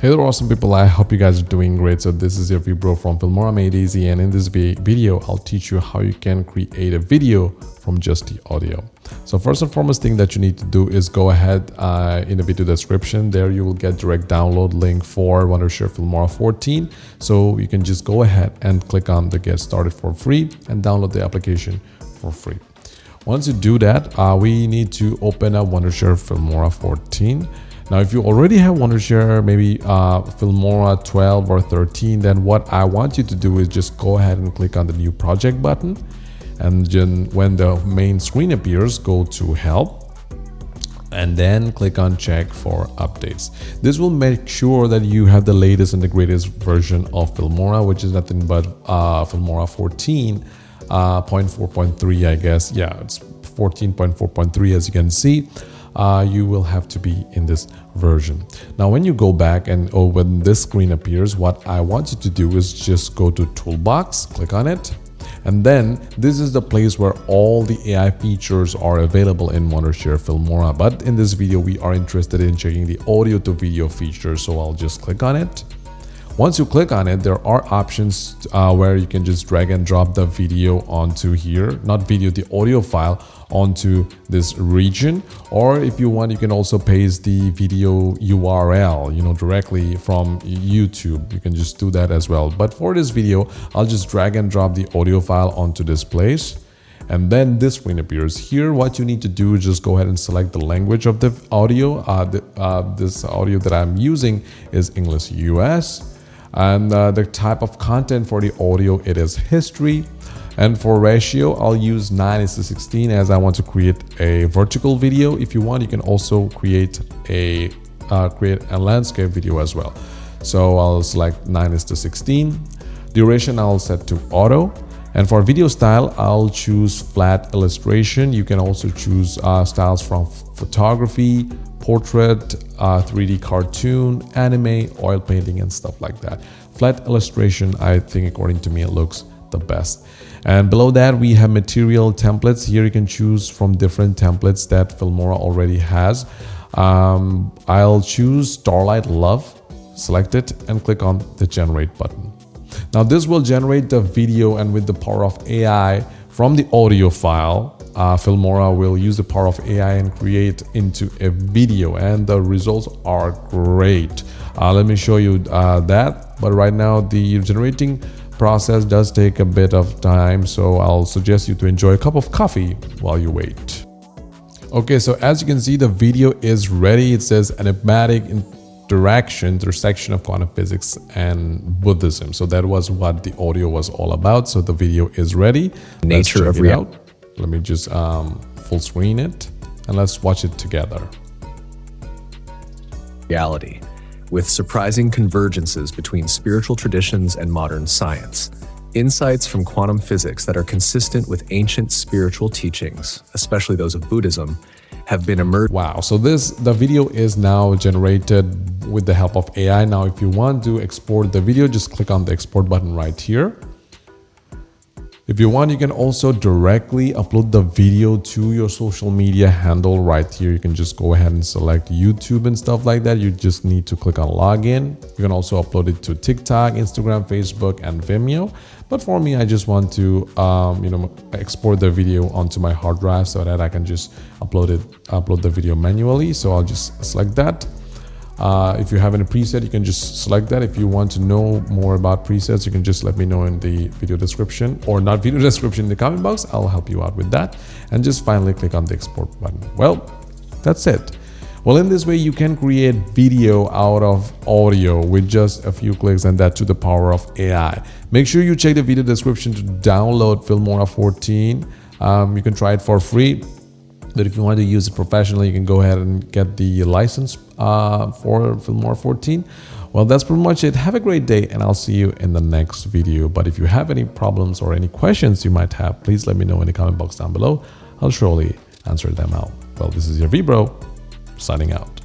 Hey there, awesome people. I hope you guys are doing great. So this is your Vibro from Filmora Made Easy, and in this video I'll teach you how you can create a video from just the audio. So first and foremost thing that you need to do is go ahead in the video description. There you will get direct download link for Wondershare Filmora 14. So you can just go ahead and click on the get started for free and download the application for free. Once you do that, we need to open up Wondershare Filmora 14. Now, if you already have Wondershare, maybe Filmora 12 or 13, then what I want you to do is just go ahead and click on the new project button. And then when the main screen appears, go to help and then click on check for updates. This will make sure that you have the latest and the greatest version of Filmora, which is nothing but Filmora 14.4.3, I guess. Yeah, it's 14.4.3 as you can see. You will have to be in this version. Now, when you go back and when this screen appears, what I want you to do is just go to Toolbox, click on it, and then this is the place where all the AI features are available in Wondershare Filmora. But in this video, we are interested in checking the audio to video feature, so I'll just click on it. Once you click on it, there are options where you can just drag and drop the video onto here, not video, the audio file onto this region. Or if you want, you can also paste the video URL, directly from YouTube. You can just do that as well. But for this video, I'll just drag and drop the audio file onto this place. And then this screen appears here. What you need to do is just go ahead and select the language of the audio. This audio that I'm using is English US. And the type of content for the audio, it is history. And for ratio, I'll use 9:16 as I want to create a vertical video. If you want, you can also create a landscape video as well. So I'll select 9:16. Duration, I'll set to auto. And for video style, I'll choose flat illustration. You can also choose styles from photography, portrait, 3D cartoon, anime, oil painting, and stuff like that. Flat illustration, I think, according to me, it looks the best. And below that, we have material templates. Here you can choose from different templates that Filmora already has. I'll choose Starlight Love, select it, and click on the generate button. Now this will generate the video, and with the power of AI from the audio file, Filmora will use the power of AI and create into a video, and the results are great. Let me show you that. But right now the generating process does take a bit of time, so I'll suggest you to enjoy a cup of coffee while you wait. Okay, so as you can see, the video is ready. It says enigmatic intersection of quantum physics and Buddhism. So that was what the audio was all about. So the video is ready. Nature of reality. Let me just full screen it and let's watch it together. Reality, with surprising convergences between spiritual traditions and modern science. Insights from quantum physics that are consistent with ancient spiritual teachings, especially those of Buddhism, have been emerged. Wow, so the video is now generated with the help of AI. Now, if you want to export the video, just click on the export button right here. If you want, you can also directly upload the video to your social media handle right here. You can just go ahead and select YouTube and stuff like that. You just need to click on login. You can also upload it to TikTok, Instagram, Facebook, and Vimeo. But for me, I just want to export the video onto my hard drive so that I can just upload the video manually. So I'll just select that. If you have any preset, you can just select that. If you want to know more about presets, you can just let me know in the video description, or not video description, in the comment box. I'll help you out with that. And just finally click on the export button. Well, that's it. Well, in this way, you can create video out of audio with just a few clicks, and that to the power of AI. Make sure you check the video description to download Filmora 14. You can try it for free. But if you want to use it professionally, you can go ahead and get the license for Filmora 14. Well, that's pretty much it. Have a great day, and I'll see you in the next video. But if you have any problems or any questions you might have, please let me know in the comment box down below. I'll surely answer them out. Well, this is your Vibro, signing out.